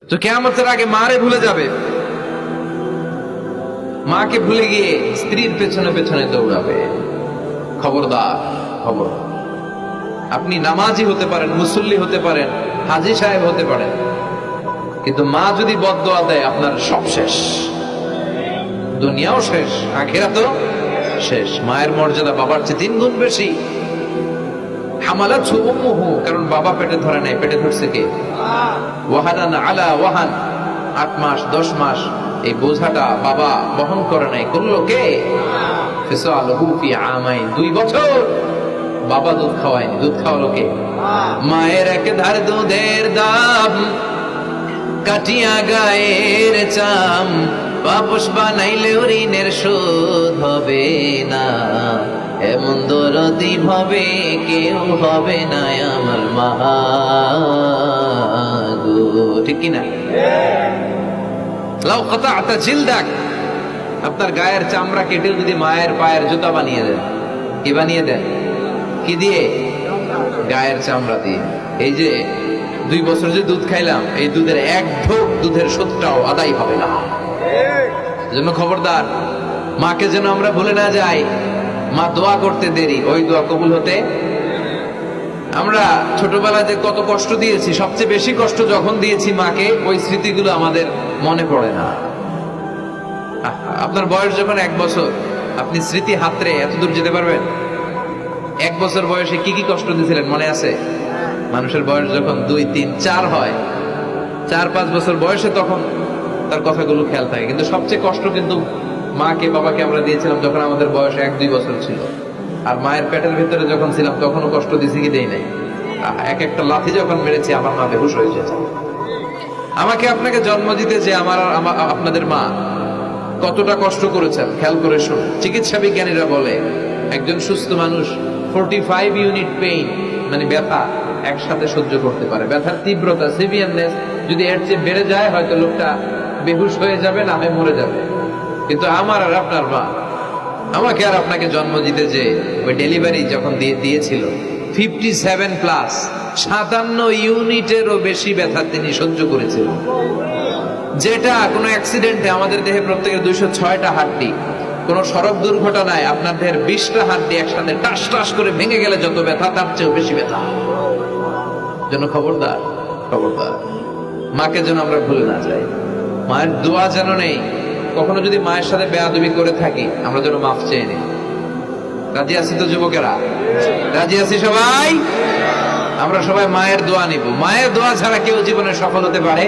তো কিয়ামতের আগে মারে ভুলে যাবে, মাকে ভুলে গিয়ে স্ত্রীর পেছনে পেছনে দৌড়াবে। খবরদার, খবর। আপনি নামাজি হতে পারেন, মুসল্লি হতে পারেন, হাজী সাহেব হতে পারেন, কিন্তু মা যদি বদদোয়া দেয় আপনার সব শেষ, দুনিয়াও শেষ, আখিরাতও শেষ। মায়ের মর্যাদা বাবার চেয়ে 3 গুণ বেশি। হামালাতহু উম্মুহু, কারণ বাবা পেটে ধরে নাই, পেটে ধরছে কে? ওয়াহানান আলা ওয়াহান, 8 মাস 10 মাস এই বোঝাটা বাবা বহন করে নাই, করলো কে? ফিসালুহু ফি আমাইন, 2 বছর বাবা দুধ খাওয়ায়নি, দুধ খাওয়ালো কে? মায়ের এক ধার দুধের দাম কাটিয়া গায়ের চাম, বাপস বানাইলে ঋণের শোধ হবে না, এমন দরদি ভাবে কেউ হবে না আমার মা গো। ঠিক কিনা? লাউ কাতাআতা জিলদাক, আপনার গায়ের চামড়া কেটে যদি মায়ের পায়ের জুতা বানিয়ে দেন, কি বানিয়ে দেন? কি দিয়ে? গায়ের চামড়া দিয়ে। এই যে 2 বছর যে দুধ খাইলাম, এই দুধের 1 ঢোক দুধের শোধটাও আদায় হবে না। জন্য খবরদার, মাকে যেন আমরা ভুলে না যাই। মা দোয়া করতে দেরি, ওই দোয়া কবুল হতে। আমরা ছোটবেলায় যে কত কষ্ট দিয়েছি, সবচেয়ে বেশি কষ্ট যখন দিয়েছি মাকে, ওই স্মৃতিগুলো আমাদের মনে পড়ে না। আপনার বয়স যখন 1 বছর, আপনি স্মৃতি হাতরে এত দূর যেতে পারবেন? 1 বছর বয়সে কি কি কষ্ট দিয়েছিলেন মনে আছে? মানুষের বয়স যখন 2, 3, 4 হয়, 4-5 বছর বয়সে, তখন তার কথাগুলো খেয়াল থাকে। কিন্তু সবচেয়ে কষ্ট কিন্তু মাকে বাবাকে আমরা দিয়েছিলাম যখন আমাদের বয়স 1-2 বছর ছিল। আর মায়ের পেটের ভিতরে যখন ছিলাম তখনও কষ্ট দিছি কি দেই নাই? এক একটা লাথি যখন মেরেছি আমার মা বেহুশ হয়ে যেত। আমাকে আপনাকে জন্ম দিতে যে আপনাদের মা কতটা কষ্ট করেছেন খেয়াল করে শুনুন। চিকিৎসা বিজ্ঞানীরা বলে একজন সুস্থ মানুষ 45 ইউনিট পেইন, মানে ব্যথা একসাথে সহ্য করতে পারে। ব্যথার তীব্রতা, সিভিয়ারনেস যদি এর চেয়ে বেড়ে যায়, হয়তো লোকটা বেহুশ হয়ে যাবে, না হয় মরে যাবে। কিন্তু আমার আর আপনার মা আমাকে আর আপনাকে জন্ম দিতে যে ওই ডেলিভারি যখন দিয়েছিল, 57 প্লাস 57 ইউনিটেরও বেশি ব্যথা তিনি সহ্য করেছিলেন। যেটা কোনো অ্যাক্সিডেন্টে আমাদের দেহে প্রত্যেকের 206টা হাড্ডি, কোন সড়ক দুর্ঘটনায় আপনার দেহের 20টা হাড্ডি একসাথে টাস টাস করে ভেঙে গেলে যত ব্যথা, তার চেয়েও বেশি ব্যথা। জন্য খবরদার, খবরদার, মাকে যেন আমরা ভুলে না যাই। মায়ের দোয়া যেন নেই। কখনো যদি মায়ের সাথে বেয়াদবি করে থাকি, আমরা যেন মাফ চেয়ে নিই। রাজি আছি তো যুবকেরা? রাজি আছি সবাই? আমরা সবাই মায়ের দোয়া নিব। মায়ের দোয়া ছাড়া কেউ জীবনে সফল হতে পারে